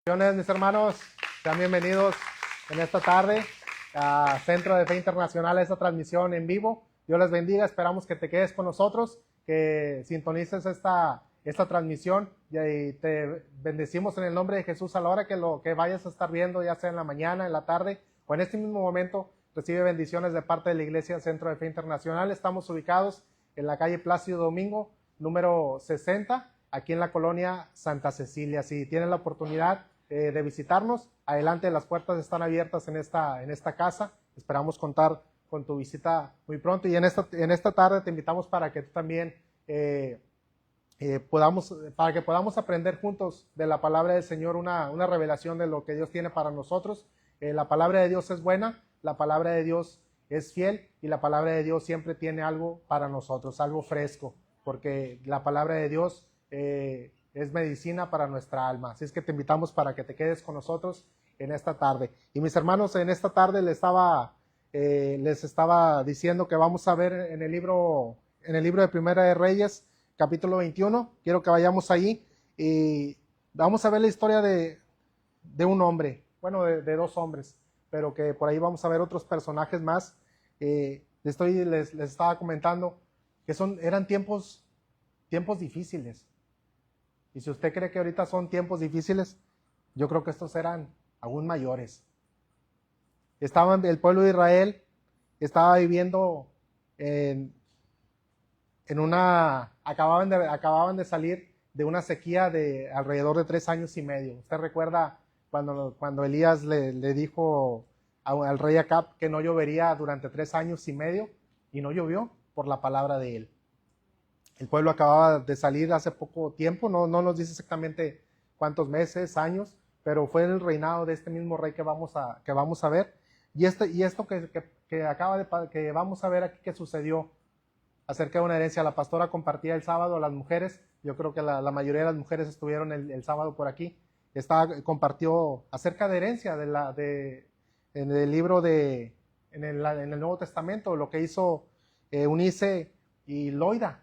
Mis hermanos, sean bienvenidos en esta tarde a Centro de Fe Internacional, a esta transmisión en vivo. Dios les bendiga, esperamos que te quedes con nosotros, que sintonices esta transmisión y te bendecimos en el nombre de Jesús a la hora que vayas a estar viendo, ya sea en la mañana, en la tarde o en este mismo momento. Recibe bendiciones de parte de la Iglesia Centro de Fe Internacional. Estamos ubicados en la calle Plácido Domingo, número 60, aquí en la colonia Santa Cecilia. Si tienes la oportunidad de visitarnos, adelante, las puertas están abiertas en esta casa. Esperamos contar con tu visita muy pronto, y en esta tarde te invitamos para que tú también podamos aprender juntos de la palabra del Señor, una revelación de lo que Dios tiene para nosotros. La palabra de Dios es buena, la palabra de Dios es fiel, y la palabra de Dios siempre tiene algo para nosotros, algo fresco, porque la palabra de Dios es medicina para nuestra alma. Así es que te invitamos para que te quedes con nosotros en esta tarde. Y mis hermanos, en esta tarde les estaba diciendo que vamos a ver en el libro de Primera de Reyes, capítulo 21. Quiero que vayamos ahí y vamos a ver la historia de un hombre, bueno, de dos hombres, pero que por ahí vamos a ver otros personajes más. Les estaba comentando que eran tiempos difíciles. Y si usted cree que ahorita son tiempos difíciles, yo creo que estos eran aún mayores. El pueblo de Israel estaba viviendo acababan de salir de una sequía de alrededor de 3 años y medio. Usted recuerda cuando Elías le dijo al rey Acab que no llovería durante 3 años y medio, y no llovió por la palabra de él. El pueblo acababa de salir hace poco tiempo, no nos dice exactamente cuántos meses, años, pero fue el reinado de este mismo rey que vamos a ver. Y esto que vamos a ver aquí, que sucedió acerca de una herencia. La pastora compartía el sábado a las mujeres. Yo creo que la mayoría de las mujeres estuvieron el sábado por aquí. Compartió acerca de herencia en el libro en el Nuevo Testamento, lo que hizo Eunice y Loida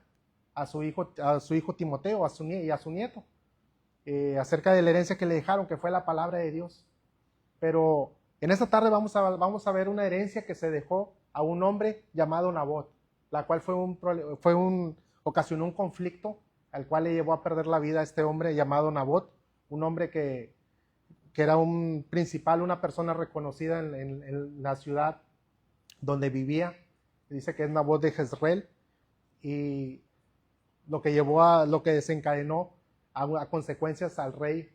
a su hijo Timoteo y a su nieto, acerca de la herencia que le dejaron, que fue la palabra de Dios. Pero en esta tarde vamos a ver una herencia que se dejó a un hombre llamado Nabot, la cual ocasionó un conflicto al cual le llevó a perder la vida a este hombre llamado Nabot, un hombre que era un principal, una persona reconocida en la ciudad donde vivía. Dice que es Nabot de Jezreel, y lo que desencadenó a consecuencias al rey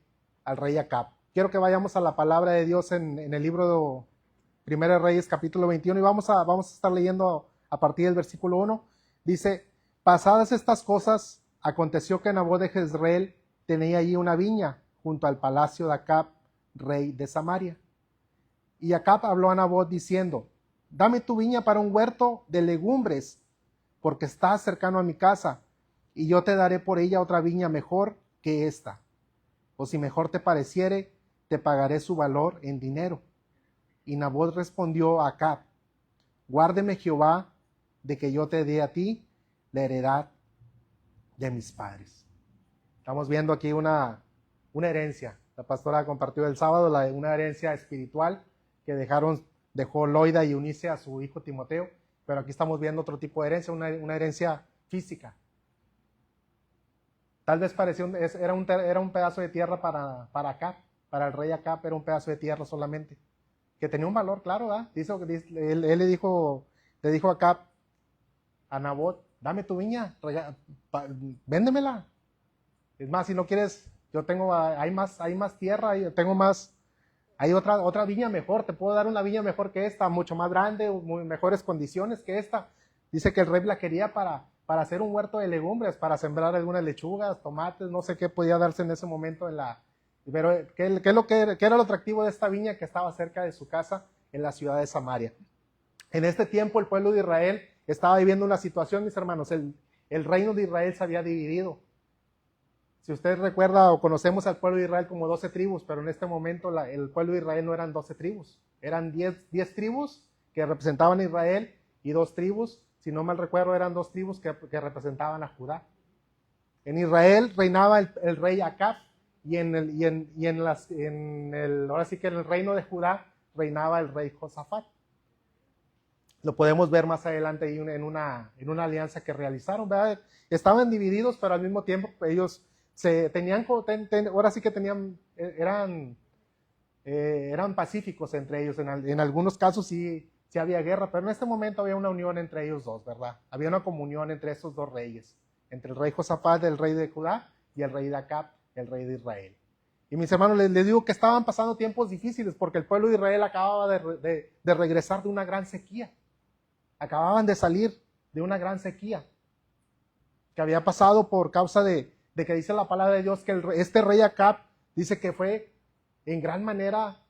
Acab. Quiero que vayamos a la palabra de Dios en el libro de 1 Reyes, capítulo 21, y vamos a estar leyendo a partir del versículo 1. Dice: pasadas estas cosas, aconteció que Nabot de Jezreel tenía allí una viña junto al palacio de Acab, rey de Samaria. Y Acab habló a Nabot diciendo: dame tu viña para un huerto de legumbres, porque está cercano a mi casa, y yo te daré por ella otra viña mejor que esta. O si mejor te pareciere, te pagaré su valor en dinero. Y Nabot respondió a Acab: guárdeme Jehová de que yo te dé a ti la heredad de mis padres. Estamos viendo aquí una herencia. La pastora compartió el sábado una herencia espiritual que dejó Loida y Eunice a su hijo Timoteo, pero aquí estamos viendo otro tipo de herencia, una herencia física. Tal vez era un pedazo de tierra para Acab, para el rey Acab, era un pedazo de tierra solamente, que tenía un valor, claro, ¿verdad? Él le dijo a Acab, a Nabot: dame tu viña, véndemela. Es más, si no quieres, hay más tierra, hay otra viña mejor, te puedo dar una viña mejor que esta, mucho más grande, mejores condiciones que esta. Dice que el rey la quería para hacer un huerto de legumbres, para sembrar algunas lechugas, tomates, no sé qué podía darse en ese momento pero ¿qué era lo atractivo de esta viña? Que estaba cerca de su casa en la ciudad de Samaria. En este tiempo el pueblo de Israel estaba viviendo una situación, mis hermanos. El reino de Israel se había dividido. Si usted recuerda, o conocemos al pueblo de Israel como 12 tribus, pero en este momento el pueblo de Israel no eran 12 tribus, eran 10 tribus que representaban a Israel, y 2 tribus, si no mal recuerdo, eran 2 tribus que representaban a Judá. En Israel reinaba el rey Acab, ahora sí que en el reino de Judá reinaba el rey Josafat. Lo podemos ver más adelante ahí en una alianza que realizaron, ¿verdad? Estaban divididos, pero al mismo tiempo ellos ahora sí que eran pacíficos entre ellos. En algunos casos sí había guerra, pero en este momento había una unión entre ellos dos, ¿verdad? Había una comunión entre esos dos reyes, entre el rey Josafat, el rey de Judá, y el rey de Acab, el rey de Israel. Y mis hermanos, les digo que estaban pasando tiempos difíciles porque el pueblo de Israel acababa de regresar de una gran sequía. Acababan de salir de una gran sequía que había pasado por causa de que dice la palabra de Dios que este rey Acab dice que fue en gran manera,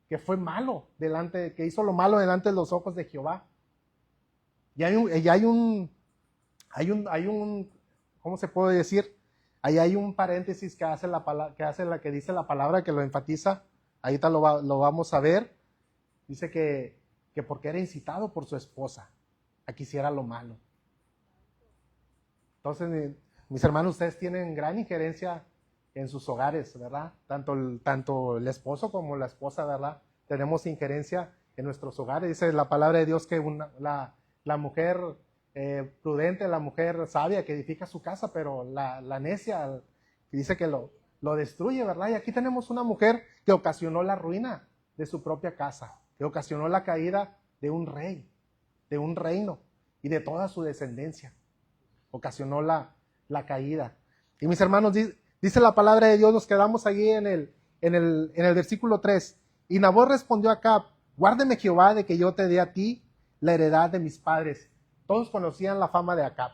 que fue malo que hizo lo malo delante de los ojos de Jehová. Y hay un, ¿cómo se puede decir? Ahí hay un paréntesis que dice la palabra, que lo enfatiza. Ahorita lo vamos a ver. Dice que porque era incitado por su esposa a que hiciera lo malo. Entonces, mis hermanos, ustedes tienen gran injerencia en sus hogares, ¿verdad? Tanto el esposo como la esposa, ¿verdad? Tenemos injerencia en nuestros hogares. Dice la palabra de Dios que la mujer prudente, la mujer sabia que edifica su casa, pero la necia dice que lo destruye, ¿verdad? Y aquí tenemos una mujer que ocasionó la ruina de su propia casa, que ocasionó la caída de un rey, de un reino y de toda su descendencia. Ocasionó la caída. Y mis hermanos, dice la palabra de Dios, nos quedamos allí en el versículo 3. Y Nabot respondió a Acab: guárdeme Jehová de que yo te dé a ti la heredad de mis padres. Todos conocían la fama de Acab.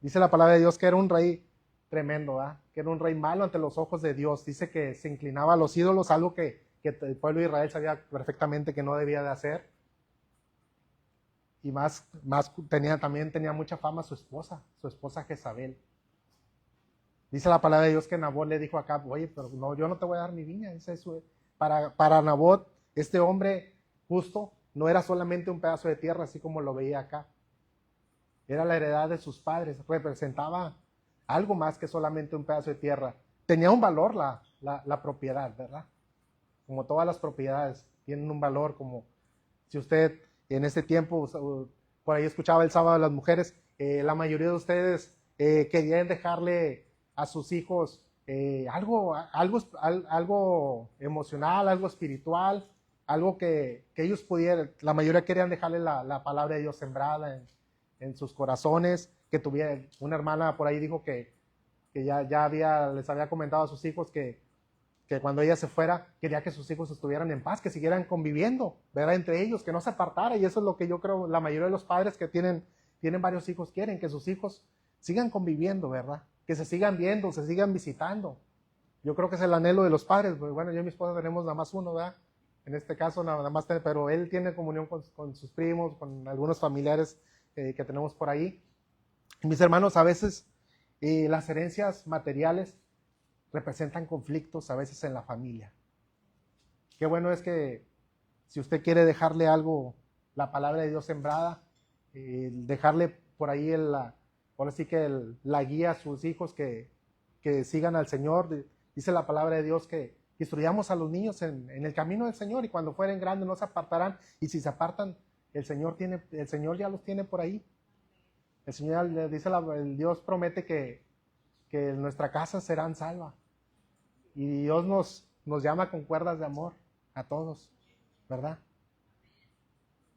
Dice la palabra de Dios que era un rey tremendo, ¿verdad? Que era un rey malo ante los ojos de Dios. Dice que se inclinaba a los ídolos, algo que el pueblo de Israel sabía perfectamente que no debía de hacer. Y también tenía mucha fama su esposa Jezabel. Dice la palabra de Dios que Nabot le dijo a Acab: oye, pero no, yo no te voy a dar mi viña. Para Nabot, este hombre justo no era solamente un pedazo de tierra, así como lo veía acá. Era la heredad de sus padres, representaba algo más que solamente un pedazo de tierra. Tenía un valor la propiedad, ¿verdad? Como todas las propiedades tienen un valor, como si usted en este tiempo, por ahí escuchaba el sábado a las mujeres, la mayoría de ustedes querían dejarle a sus hijos algo emocional, algo espiritual, algo que ellos pudieran. La mayoría querían dejarle la palabra de Dios sembrada en sus corazones, que tuvieran. Una hermana por ahí dijo que ya les había comentado a sus hijos que cuando ella se fuera, quería que sus hijos estuvieran en paz, que siguieran conviviendo, ¿verdad? Entre ellos, que no se apartara. Y eso es lo que yo creo la mayoría de los padres que tienen varios hijos quieren, que sus hijos sigan conviviendo, ¿verdad? Que se sigan viendo, se sigan visitando. Yo creo que es el anhelo de los padres. Bueno, yo y mi esposa tenemos nada más uno, ¿verdad? En este caso nada más, pero él tiene comunión con sus primos, con algunos familiares que tenemos por ahí. Mis hermanos, a veces las herencias materiales representan conflictos a veces en la familia. Qué bueno es que si usted quiere dejarle algo, la palabra de Dios sembrada, dejarle por ahí ahora sí que la guía a sus hijos que sigan al Señor. Dice la palabra de Dios que instruyamos a los niños en el camino del Señor, y cuando fueren grandes no se apartarán, y si se apartan, el Señor ya los tiene por ahí. El Señor el Dios promete que nuestra casa serán salva. Y Dios nos llama con cuerdas de amor a todos, ¿verdad?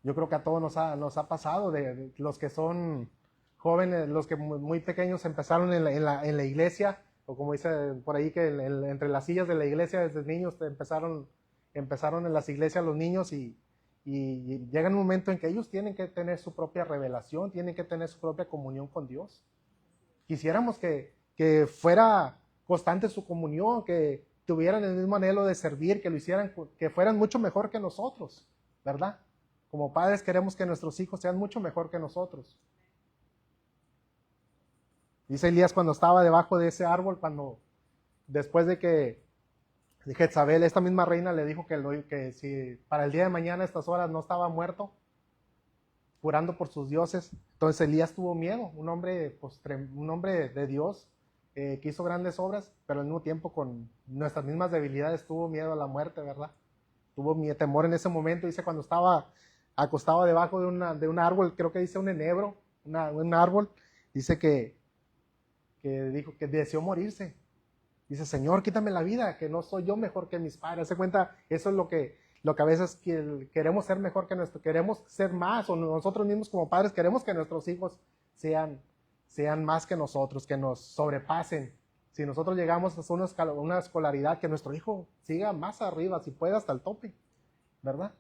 Yo creo que a todos nos ha pasado, de los que son jóvenes, los que muy pequeños empezaron en la iglesia, o como dice por ahí, que entre las sillas de la iglesia desde niños empezaron en las iglesias los niños, y llega un momento en que ellos tienen que tener su propia revelación, tienen que tener su propia comunión con Dios. Quisiéramos que fuera constante su comunión, que tuvieran el mismo anhelo de servir, que lo hicieran, que fueran mucho mejor que nosotros, ¿verdad? Como padres queremos que nuestros hijos sean mucho mejor que nosotros. Dice Elías cuando estaba debajo de ese árbol, después de que Jezabel, esta misma reina, le dijo que si para el día de mañana a estas horas no estaba muerto, jurando por sus dioses. Entonces Elías tuvo miedo, un hombre de Dios, que hizo grandes obras, pero al mismo tiempo con nuestras mismas debilidades tuvo miedo a la muerte, ¿verdad? Tuvo temor en ese momento. Dice cuando estaba acostado debajo de un árbol, creo que dice un enebro, un árbol, dice que dijo que deseó morirse. Dice, Señor, quítame la vida, que no soy yo mejor que mis padres. Se cuenta, eso es lo que a veces queremos ser mejor que queremos ser más, o nosotros mismos como padres queremos que nuestros hijos sean más que nosotros, que nos sobrepasen. Si nosotros llegamos a una escolaridad, que nuestro hijo siga más arriba, si puede hasta el tope, ¿verdad?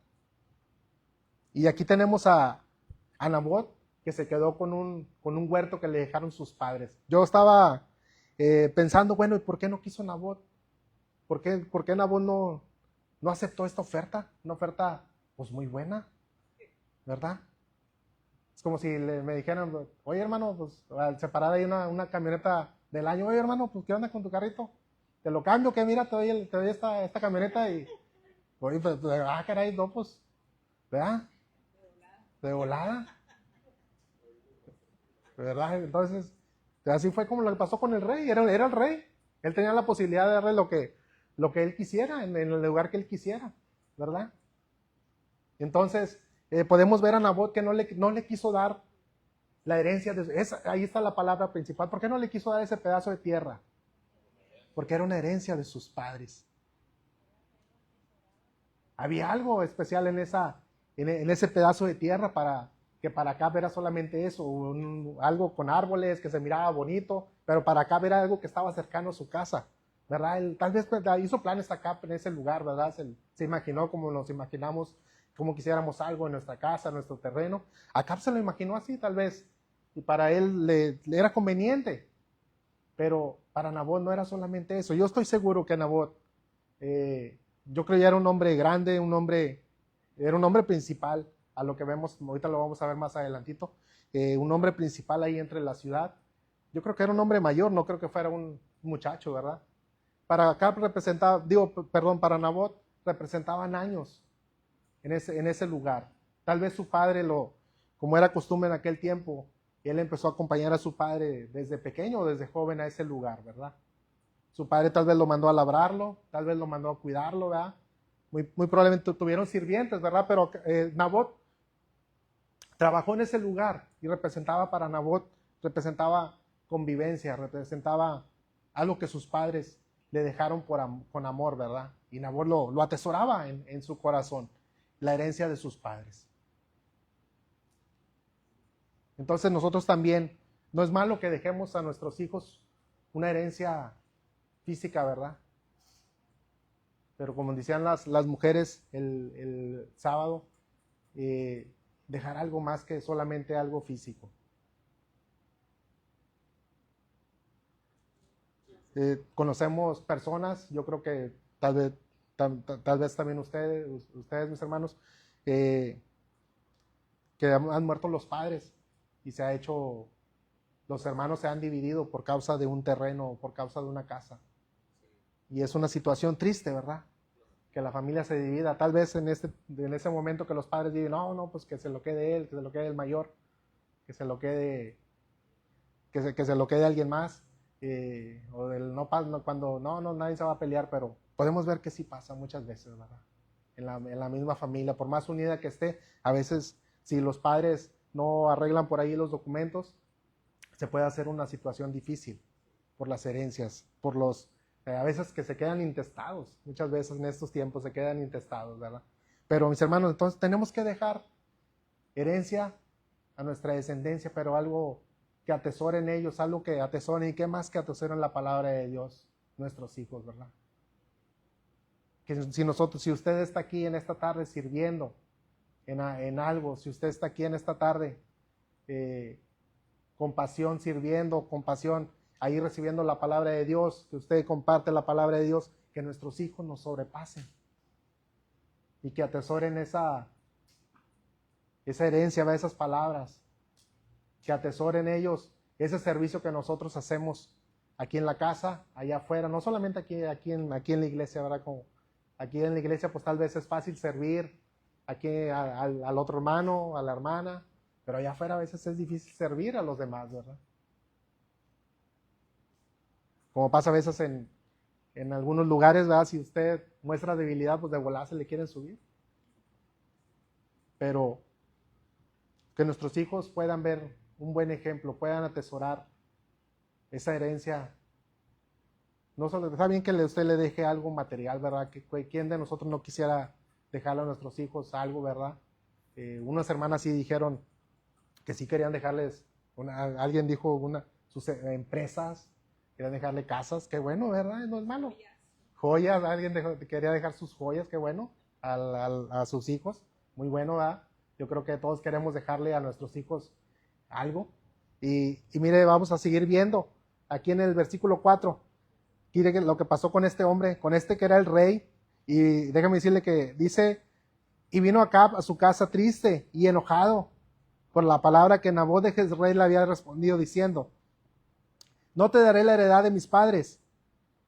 Y aquí tenemos a Nabot, que se quedó con un huerto que le dejaron sus padres. Yo estaba pensando, bueno, ¿y por qué no quiso Nabot? ¿Por qué Nabot no aceptó esta oferta? Una oferta, pues, muy buena, ¿verdad? Es como si me dijeran, oye, hermano, pues, al separar ahí una camioneta del año, oye, hermano, pues, ¿qué onda con tu carrito? Te lo cambio, que mira, te doy esta camioneta y, oye, pues, caray, no, pues, ¿verdad? De volada, ¿verdad? Entonces, así fue como lo que pasó con el rey, era el rey. Él tenía la posibilidad de darle lo que él quisiera, en el lugar que él quisiera, ¿verdad? Entonces, podemos ver a Nabot que no le quiso dar la herencia. Ahí está la palabra principal. ¿Por qué no le quiso dar ese pedazo de tierra? Porque era una herencia de sus padres. Había algo especial en ese pedazo de tierra que para acá era solamente eso, algo con árboles que se miraba bonito, pero para acá era algo que estaba cercano a su casa, ¿verdad? Él tal vez hizo planes acá en ese lugar, ¿verdad? Se imaginó como nos imaginamos, como quisiéramos algo en nuestra casa, en nuestro terreno. Acá se lo imaginó así, tal vez, y para él le era conveniente, pero para Nabot no era solamente eso. Yo estoy seguro que Nabot, yo creo que era un hombre grande, era un hombre principal, a lo que vemos, ahorita lo vamos a ver más adelantito, un hombre principal ahí entre la ciudad. Yo creo que era un hombre mayor, no creo que fuera un muchacho, ¿verdad? Para acá para Nabot representaban años en ese lugar. Tal vez su padre, como era costumbre en aquel tiempo, él empezó a acompañar a su padre desde pequeño o desde joven a ese lugar, ¿verdad? Su padre tal vez lo mandó a labrarlo, tal vez lo mandó a cuidarlo, ¿verdad? Muy probablemente tuvieron sirvientes, ¿verdad? Pero Nabot trabajó en ese lugar y para Nabot, representaba convivencia, representaba algo que sus padres le dejaron con amor, ¿verdad? Y Nabot lo atesoraba en su corazón, la herencia de sus padres. Entonces nosotros también, no es malo que dejemos a nuestros hijos una herencia física, ¿verdad? Pero como decían las mujeres el sábado, dejar algo más que solamente algo físico. Conocemos personas, yo creo que tal vez también ustedes mis hermanos, que han muerto los padres y los hermanos se han dividido por causa de un terreno, por causa de una casa. Y es una situación triste, ¿verdad? Que la familia se divida. Tal vez en ese momento que los padres digan, no, pues que se lo quede él, que se lo quede el mayor, que se lo quede alguien más. O cuando nadie se va a pelear, pero podemos ver que sí pasa muchas veces, ¿verdad? En la misma familia, por más unida que esté, a veces si los padres no arreglan por ahí los documentos, se puede hacer una situación difícil por las herencias, a veces que se quedan intestados, muchas veces en estos tiempos se quedan intestados, ¿verdad? Pero mis hermanos, entonces tenemos que dejar herencia a nuestra descendencia, pero algo que atesoren ellos, algo que atesoren, y qué más que atesoren la palabra de Dios, nuestros hijos, ¿verdad? Que si usted está aquí en esta tarde sirviendo en algo, si usted está aquí en esta tarde con pasión sirviendo, con pasión ahí recibiendo la palabra de Dios, que usted comparte la palabra de Dios, que nuestros hijos nos sobrepasen y que atesoren esa herencia, esas palabras, que atesoren ellos ese servicio que nosotros hacemos aquí en la casa, allá afuera, no solamente aquí en la iglesia, ¿verdad? Como aquí en la iglesia pues tal vez es fácil servir aquí al otro hermano, a la hermana, pero allá afuera a veces es difícil servir a los demás, ¿verdad? como pasa a veces en algunos lugares, ¿verdad? Si usted muestra debilidad, pues de volada se le quieren subir. Pero que nuestros hijos puedan ver un buen ejemplo, puedan atesorar esa herencia. No solo, está bien que usted le deje algo material, ¿verdad? Que quién de nosotros no quisiera dejarle a nuestros hijos algo, ¿verdad? Unas hermanas sí dijeron que sí querían dejarles, alguien dijo sus empresas, querían dejarle casas, qué bueno, ¿verdad? No es malo. Joyas, alguien quería dejar sus joyas, qué bueno, a sus hijos, muy bueno, ¿verdad? Yo creo que todos queremos dejarle a nuestros hijos algo. Y mire, vamos a seguir viendo aquí en el versículo 4, mire lo que pasó con este hombre, con este que era el rey, y déjame decirle que dice, y vino Acab a su casa triste y enojado por la palabra que Nabot de Jezreel le había respondido diciendo, no te daré la heredad de mis padres.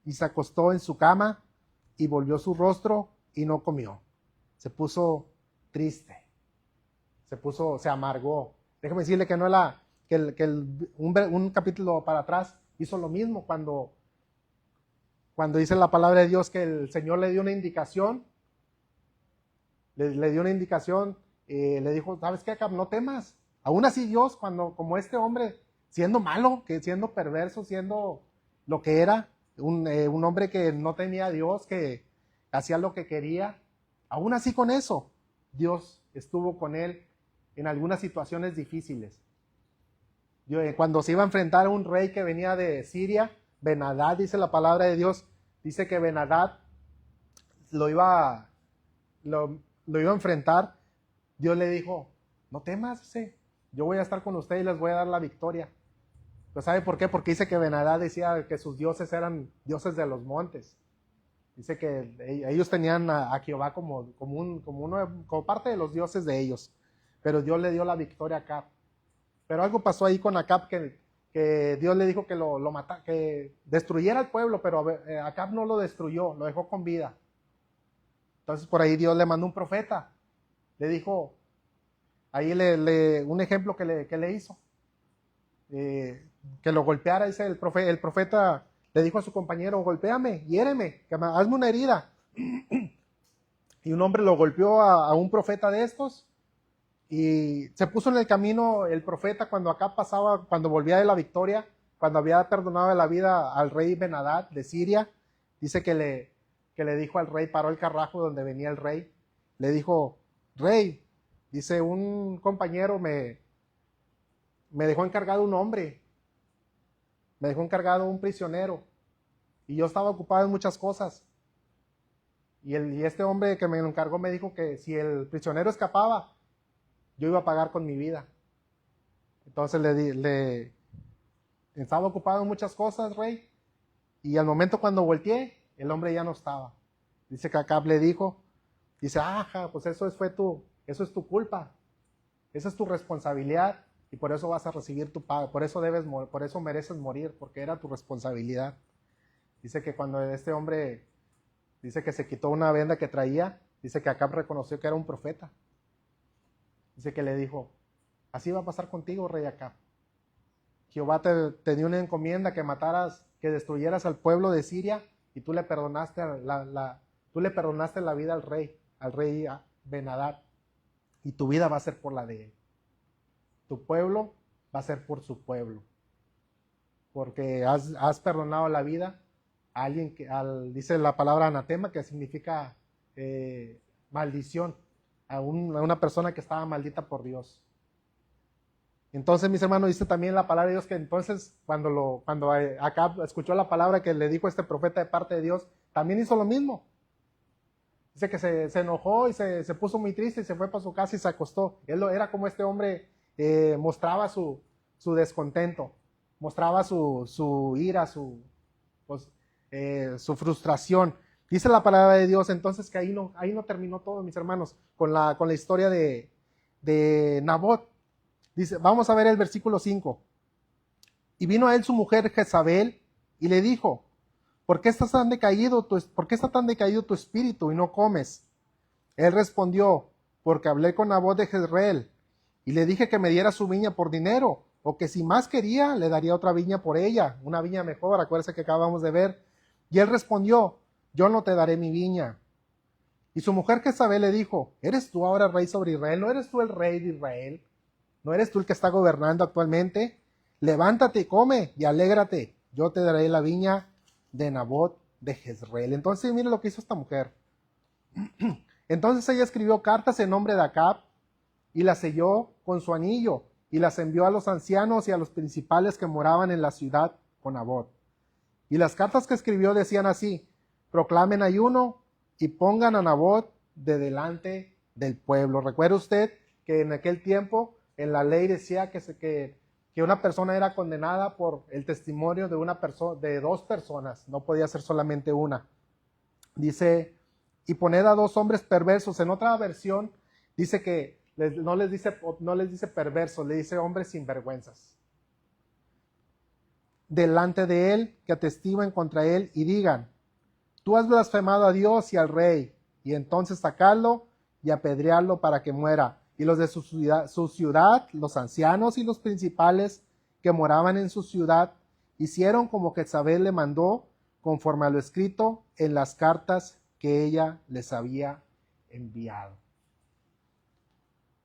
Y se acostó en su cama y volvió su rostro y no comió. Se puso triste, se amargó. Déjame decirle que no era, un capítulo para atrás hizo lo mismo cuando dice la palabra de Dios que el Señor le dio una indicación, le dio una indicación, le dijo, ¿sabes qué, Acab? No temas. Aún así Dios, como este hombre, siendo malo, siendo perverso, siendo lo que era, un hombre que no tenía a Dios, que hacía lo que quería, aún así con eso, Dios estuvo con él en algunas situaciones difíciles. Cuando se iba a enfrentar a un rey que venía de Siria, Ben-Hadad, dice la palabra de Dios, dice que Ben-Hadad lo iba a enfrentar. Dios le dijo, no temas, yo voy a estar con usted y les voy a dar la victoria. ¿Pero sabe por qué? Porque dice que Ben-Hadad decía que sus dioses eran dioses de los montes. Dice que ellos tenían a Jehová como parte de los dioses de ellos. Pero Dios le dio la victoria a Acab. Pero algo pasó ahí con Acab que Dios le dijo que lo matara, que destruyera el pueblo, pero Acab no lo destruyó, lo dejó con vida. Entonces por ahí Dios le mandó un profeta. Le dijo, ahí un ejemplo que le hizo. Que lo golpeara, dice el profeta le dijo a su compañero, golpéame, hiéreme, hazme una herida. Y un hombre lo golpeó a un profeta de estos y se puso en el camino el profeta cuando acá pasaba, cuando volvía de la victoria, cuando había perdonado la vida al rey Ben-Hadad de Siria. Dice que le dijo al rey, paró el carruaje donde venía el rey, le dijo, rey, dice, un compañero me dejó encargado un hombre, me dejó encargado un prisionero, y yo estaba ocupado en muchas cosas, y este hombre que me lo encargó me dijo que si el prisionero escapaba, yo iba a pagar con mi vida. Entonces estaba ocupado en muchas cosas, rey, y al momento cuando volteé, el hombre ya no estaba. Dice que Acab le dijo, dice, pues eso es tu culpa, esa es tu responsabilidad, y por eso vas a recibir tu pago, por eso mereces morir, porque era tu responsabilidad. Dice que cuando este hombre, dice que se quitó una venda que traía, dice que Acab reconoció que era un profeta. Dice que le dijo, así va a pasar contigo, rey Acab. Jehová te dio una encomienda que que destruyeras al pueblo de Siria, y tú le perdonaste la vida al rey Ben-Hadad, y tu vida va a ser por la de él. Tu pueblo va a ser por su pueblo, porque has perdonado la vida a alguien dice la palabra anatema, que significa maldición, a una persona que estaba maldita por Dios. Entonces, mis hermanos, dice también la palabra de Dios que entonces cuando Acab escuchó la palabra que le dijo este profeta de parte de Dios, también hizo lo mismo. Dice que se enojó y se puso muy triste y se fue para su casa y se acostó. Él era como este hombre, mostraba su descontento, mostraba su ira, su frustración. Dice la palabra de Dios entonces que ahí no terminó todo, mis hermanos, con la historia de Nabot. Dice, vamos a ver el versículo 5. Y vino a él su mujer Jezabel y le dijo, ¿por qué está tan decaído tu espíritu y no comes? Él respondió, porque hablé con Nabot de Jezreel y le dije que me diera su viña por dinero, o que si más quería, le daría otra viña por ella, una viña mejor, acuérdense que acabamos de ver. Y él respondió, yo no te daré mi viña. Y su mujer Jezabel le dijo, ¿eres tú ahora rey sobre Israel? ¿No eres tú el rey de Israel? ¿No eres tú el que está gobernando actualmente? Levántate y come y alégrate, yo te daré la viña de Nabot de Jezreel. Entonces mire lo que hizo esta mujer. Entonces ella escribió cartas en nombre de Acab y las selló con su anillo y las envió a los ancianos y a los principales que moraban en la ciudad con Nabot. Y las cartas que escribió decían así, proclamen ayuno y pongan a Nabot de delante del pueblo. ¿Recuerda usted que en aquel tiempo en la ley decía que una persona era condenada por el testimonio de dos personas, no podía ser solamente una? Dice, y poned a dos hombres perversos. En otra versión dice que no les dice perversos, le dice hombres sinvergüenzas. Delante de él, que atestiguen contra él y digan, tú has blasfemado a Dios y al rey, y entonces sacadlo y apedrearlo para que muera. Y los de su ciudad, los ancianos y los principales que moraban en su ciudad, hicieron como que Jezabel le mandó, conforme a lo escrito en las cartas que ella les había enviado.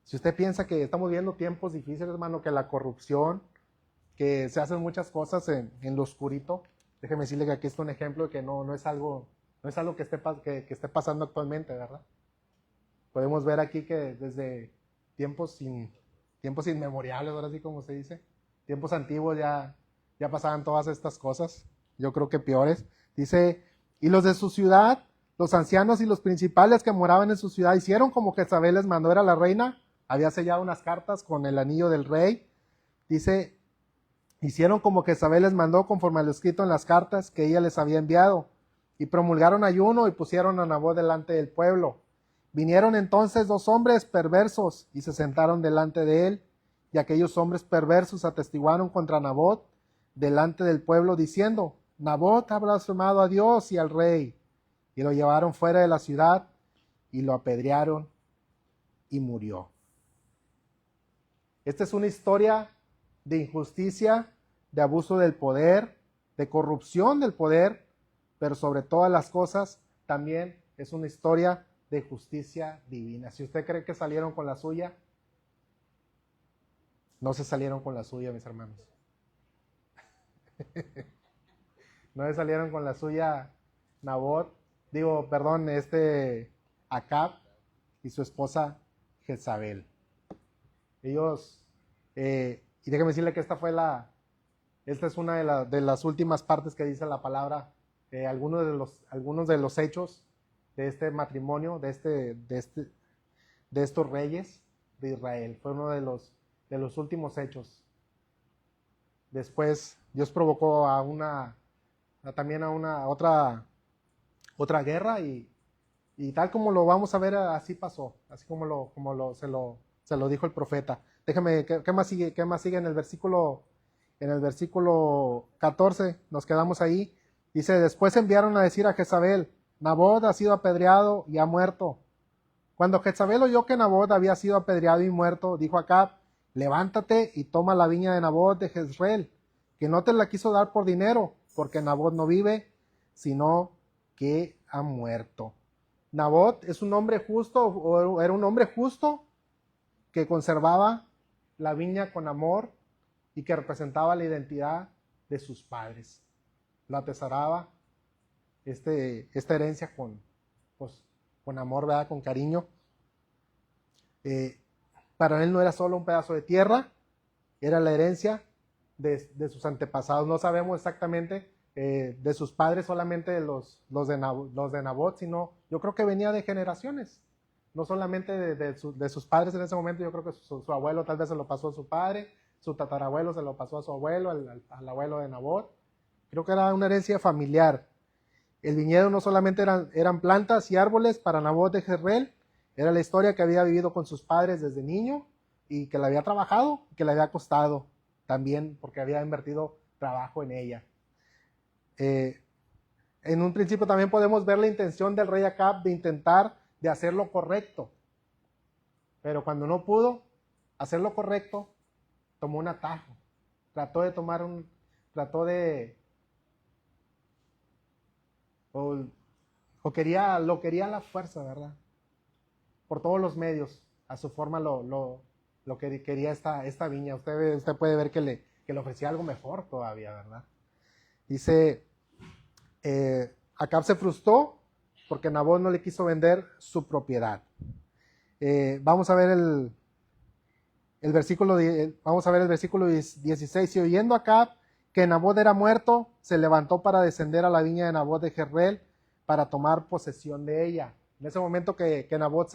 Si usted piensa que estamos viviendo tiempos difíciles, hermano, que la corrupción, que se hacen muchas cosas en lo oscurito, déjeme decirle que aquí está un ejemplo de que no es algo que esté pasando actualmente, ¿verdad? Podemos ver aquí que desde tiempos inmemoriales, ahora sí como se dice, tiempos antiguos ya pasaban todas estas cosas, yo creo que peores. Dice, y los de su ciudad, los ancianos y los principales que moraban en su ciudad, hicieron como que Jezabel les mandó, era la reina, había sellado unas cartas con el anillo del rey. Dice, hicieron como que Jezabel les mandó conforme a lo escrito en las cartas que ella les había enviado, y promulgaron ayuno y pusieron a Nabot delante del pueblo. Vinieron entonces dos hombres perversos y se sentaron delante de él, y aquellos hombres perversos atestiguaron contra Nabot delante del pueblo, diciendo, Nabot ha blasfemado a Dios y al rey. Y lo llevaron fuera de la ciudad y lo apedrearon y murió. Esta es una historia de injusticia, de abuso del poder, de corrupción del poder, pero sobre todas las cosas también es una historia de justicia divina. Si usted cree que salieron con la suya, no se salieron con la suya, mis hermanos. No se salieron con la suya Acab y su esposa Jezabel. Ellos, y déjeme decirle que esta es una de las últimas partes que dice la palabra, algunos de los hechos de este matrimonio, de estos reyes de Israel. Fue uno de los últimos hechos. Después Dios provocó también a otra guerra y tal como lo vamos a ver, así pasó, así como se lo dijo el profeta. Déjame, ¿qué más sigue? ¿Qué más sigue en el versículo 14? Nos quedamos ahí. Dice, después enviaron a decir a Jezabel, Nabot ha sido apedreado y ha muerto. Cuando Jezabel oyó que Nabot había sido apedreado y muerto, dijo a Acab, levántate y toma la viña de Nabot de Jezreel, que no te la quiso dar por dinero, porque Nabot no vive, sino que ha muerto. Nabot es un hombre justo, o era un hombre justo que conservaba la viña con amor y que representaba la identidad de sus padres. Lo atesoraba esta herencia con amor, ¿verdad? Con cariño. Para él no era solo un pedazo de tierra, era la herencia de sus antepasados. No sabemos exactamente de sus padres, solamente los de Nabot, sino yo creo que venía de generaciones. No solamente de sus padres en ese momento, yo creo que su abuelo tal vez se lo pasó a su padre, su tatarabuelo se lo pasó a su abuelo, al abuelo de Nabot. Creo que era una herencia familiar. El viñedo no solamente eran plantas y árboles para Nabot de Jezreel, era la historia que había vivido con sus padres desde niño y que le había trabajado, que le había costado también porque había invertido trabajo en ella. En un principio también podemos ver la intención del rey Acab de intentar de hacer lo correcto, pero cuando no pudo hacer lo correcto, tomó un atajo trató de tomar un, trató de, o, lo quería a la fuerza, ¿verdad? Por todos los medios, a su forma lo que quería esta viña. Usted puede ver que le ofrecía algo mejor todavía, ¿verdad? Dice, Acab se frustró porque Nabot no le quiso vender su propiedad. Vamos a ver el versículo 16. Y oyendo Acab que Nabot era muerto, se levantó para descender a la viña de Nabot de Jezreel para tomar posesión de ella. En ese momento que Nabot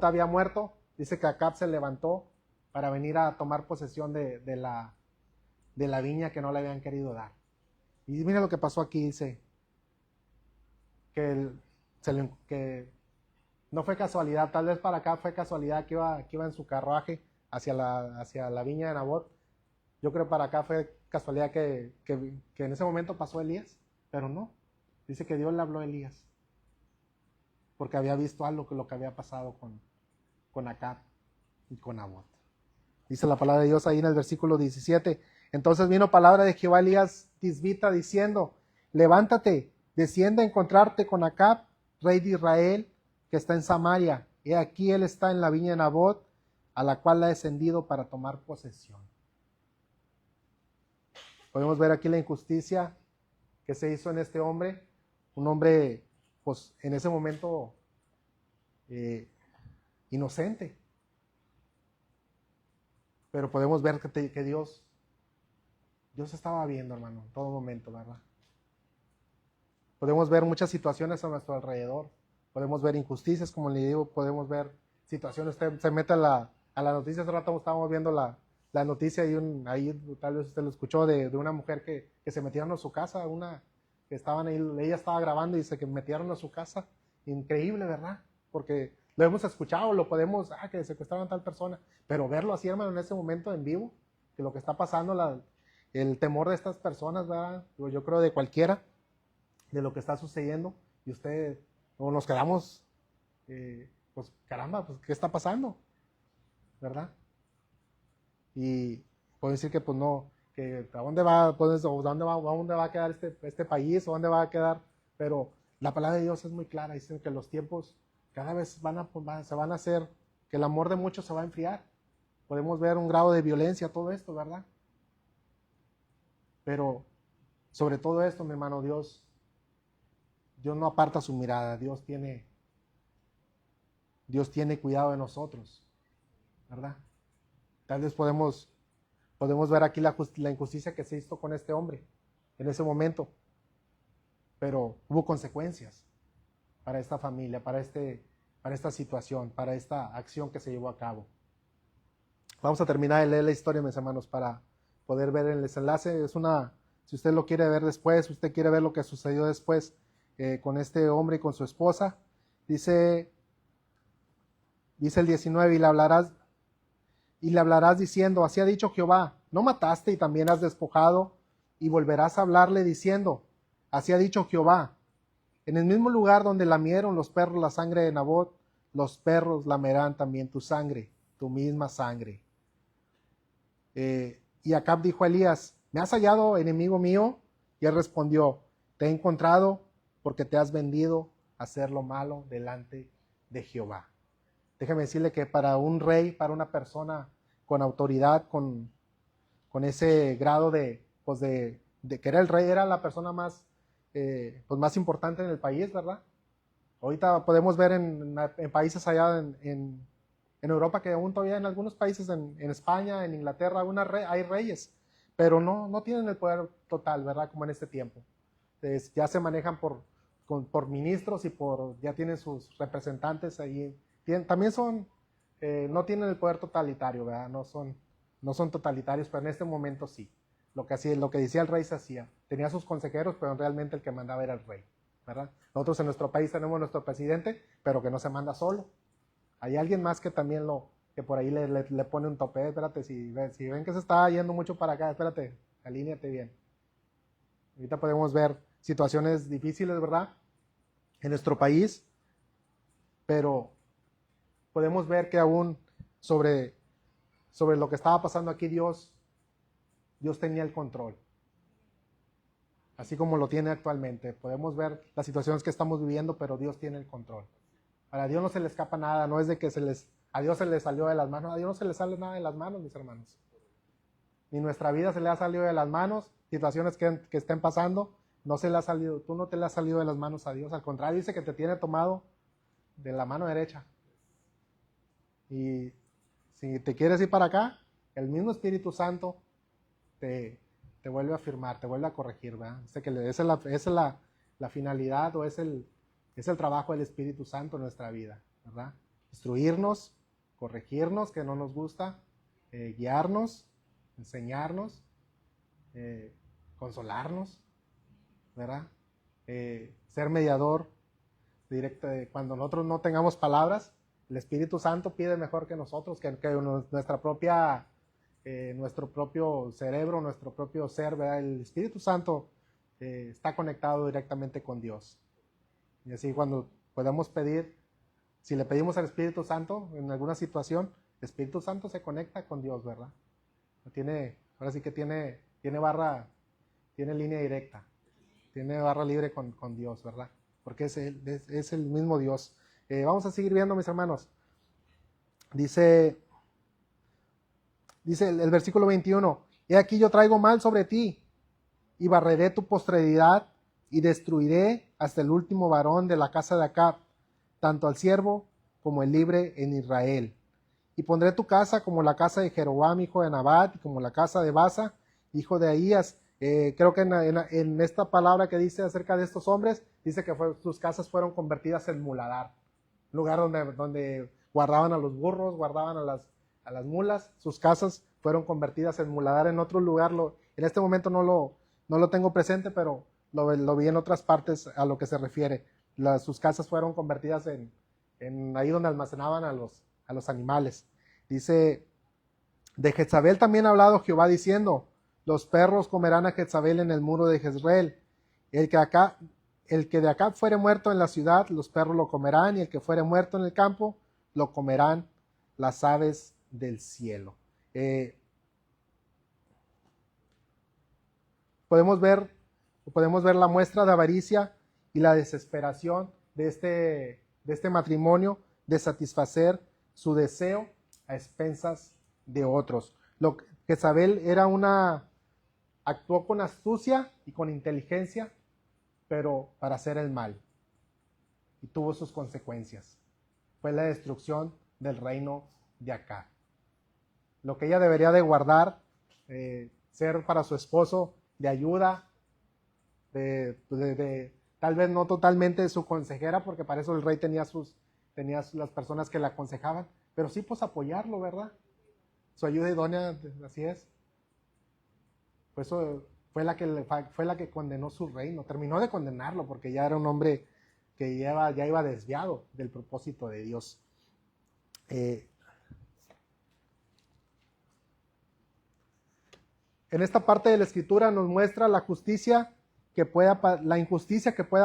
había muerto, dice que Acab se levantó para venir a tomar posesión de la viña que no le habían querido dar. Y mira lo que pasó aquí, dice que no fue casualidad, tal vez para acá fue casualidad que iba en su carruaje hacia la viña de Nabot. Yo creo que para acá fue casualidad que en ese momento pasó Elías, pero no. Dice que Dios le habló a Elías, porque había visto algo que lo que había pasado con Acab y con Nabot. Dice la palabra de Dios ahí en el versículo 17. Entonces vino palabra de Jehová a Elías Tisbita diciendo, levántate, desciende a encontrarte con Acab, rey de Israel, que está en Samaria. He aquí él está en la viña de Nabot, a la cual ha descendido para tomar posesión. Podemos ver aquí la injusticia que se hizo en este hombre. Un hombre, pues en ese momento, inocente. Pero podemos ver que Dios estaba viendo, hermano, en todo momento, ¿verdad? Podemos ver muchas situaciones a nuestro alrededor. Podemos ver injusticias, como le digo, podemos ver situaciones. Usted se mete a la noticia. Hace rato estábamos viendo la noticia y ahí tal vez usted lo escuchó de una mujer que se metieron a su casa, que estaban ahí, ella estaba grabando y dice que metieron a su casa. Increíble, ¿verdad? Porque lo hemos escuchado, lo podemos, que secuestraron a tal persona, pero verlo así, hermano, en ese momento en vivo, que lo que está pasando, el temor de estas personas, ¿verdad? Yo creo de cualquiera, de lo que está sucediendo, y usted, o nos quedamos, pues caramba, pues ¿qué está pasando? ¿Verdad? Y puedo decir que pues no, que a dónde va, pues, dónde va a quedar este país, o dónde va a quedar, pero la palabra de Dios es muy clara, dice que los tiempos cada vez se van a hacer, que el amor de muchos se va a enfriar. Podemos ver un grado de violencia, todo esto, ¿verdad? Pero sobre todo esto, mi hermano, Dios no aparta su mirada. Dios tiene cuidado de nosotros, ¿verdad? Tal vez podemos ver aquí la injusticia que se hizo con este hombre en ese momento, pero hubo consecuencias para esta familia, para esta situación, para esta acción que se llevó a cabo. Vamos a terminar de leer la historia, mis hermanos, para poder ver el desenlace. Si usted lo quiere ver después, si usted quiere ver lo que sucedió después con este hombre y con su esposa, dice el 19, y le hablarás diciendo, así ha dicho Jehová, no mataste y también has despojado, y volverás a hablarle diciendo, así ha dicho Jehová, en el mismo lugar donde lamieron los perros la sangre de Nabot, los perros lamerán también tu sangre, tu misma sangre. Y Acab dijo a Elías, ¿me has hallado, enemigo mío? Y él respondió, te he encontrado porque te has vendido a hacer lo malo delante de Jehová. Déjeme decirle que para un rey, para una persona con autoridad, con ese grado de que era el rey, era la persona más importante en el país, ¿verdad? Ahorita podemos ver en países allá en Europa, que aún todavía en algunos países, en España, en Inglaterra, hay reyes, pero no tienen el poder total, ¿verdad? Como en este tiempo. Ya se manejan por ministros y ya tienen sus representantes ahí. También no tienen el poder totalitario, ¿verdad? No son totalitarios, pero en este momento sí. Lo que decía el rey se hacía. Tenía sus consejeros, pero realmente el que mandaba era el rey, ¿verdad? Nosotros en nuestro país tenemos nuestro presidente, pero que no se manda solo. Hay alguien más que también que por ahí le pone un tope. Espérate, si ven que se está yendo mucho para acá, espérate, alíñate bien. Ahorita podemos ver situaciones difíciles, ¿verdad? En nuestro país, pero podemos ver que aún sobre lo que estaba pasando aquí, Dios Dios tenía el control. Así como lo tiene actualmente. Podemos ver las situaciones que estamos viviendo, pero Dios tiene el control. A Dios no se le escapa nada, no es de que a Dios se le salió de las manos, a Dios no se le sale nada de las manos, mis hermanos. Ni nuestra vida se le ha salido de las manos, situaciones que estén pasando, no se le ha salido, tú no te le has salido de las manos a Dios, al contrario, dice que te tiene tomado de la mano derecha. Y si te quieres ir para acá, el mismo Espíritu Santo te vuelve a afirmar, te vuelve a corregir, ¿verdad? Esa es la finalidad o es el trabajo del Espíritu Santo en nuestra vida, ¿verdad? Instruirnos, corregirnos, que no nos gusta, guiarnos, enseñarnos, consolarnos, ¿verdad? Ser mediador directo. Cuando nosotros no tengamos palabras, el Espíritu Santo pide mejor que nosotros, que nuestro propio cerebro, nuestro propio ser, ¿verdad? El Espíritu Santo está conectado directamente con Dios. Y así cuando podemos pedir, si le pedimos al Espíritu Santo en alguna situación, el Espíritu Santo se conecta con Dios, ¿verdad? Ahora sí que tiene línea directa, tiene barra libre con Dios, ¿verdad? Porque es el mismo Dios. Vamos a seguir viendo, mis hermanos. Dice el versículo 21, he aquí yo traigo mal sobre ti, y barreré tu posteridad, y destruiré hasta el último varón de la casa de Acab, tanto al siervo como el libre en Israel. Y pondré tu casa como la casa de Jeroboam, hijo de Nabat, y como la casa de Baasa, hijo de Ahías. Creo que en esta palabra que dice acerca de estos hombres, dice que sus casas fueron convertidas en muladar, lugar donde guardaban a los burros, guardaban a las mulas. Sus casas fueron convertidas en muladar en otro lugar. En este momento no lo tengo presente, pero lo vi en otras partes a lo que se refiere. Sus casas fueron convertidas en ahí donde almacenaban a los animales. Dice, de Jezabel también ha hablado Jehová diciendo, los perros comerán a Jezabel en el muro de Jezreel. El que de acá fuere muerto en la ciudad, los perros lo comerán, y el que fuere muerto en el campo, lo comerán las aves del cielo. Podemos ver la muestra de avaricia y la desesperación de este matrimonio de satisfacer su deseo a expensas de otros. Jezabel actuó con astucia y con inteligencia, pero para hacer el mal, y tuvo sus consecuencias. Fue la destrucción del reino de Acab. Lo que ella debería de guardar, ser para su esposo de ayuda, tal vez no totalmente su consejera, porque para eso el rey tenía las personas que le aconsejaban, pero sí pues apoyarlo, ¿verdad? Su ayuda idónea, así es. Pues eso fue la que condenó su reino, terminó de condenarlo, porque ya era un hombre que ya iba desviado del propósito de Dios. En esta parte de la escritura nos muestra la injusticia que pueda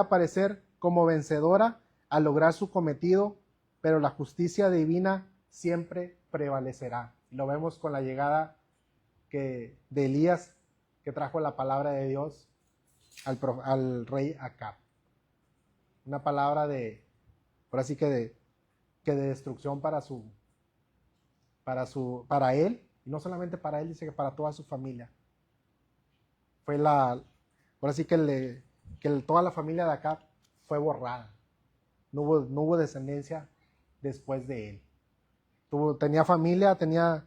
parecer como vencedora al lograr su cometido, pero la justicia divina siempre prevalecerá. Lo vemos con la llegada de Elías, que trajo la palabra de Dios al rey Acab. Una palabra de destrucción para él, y no solamente para él, dice que para toda su familia. Toda la familia de Acab fue borrada. No hubo descendencia después de él. Tenía familia, tenía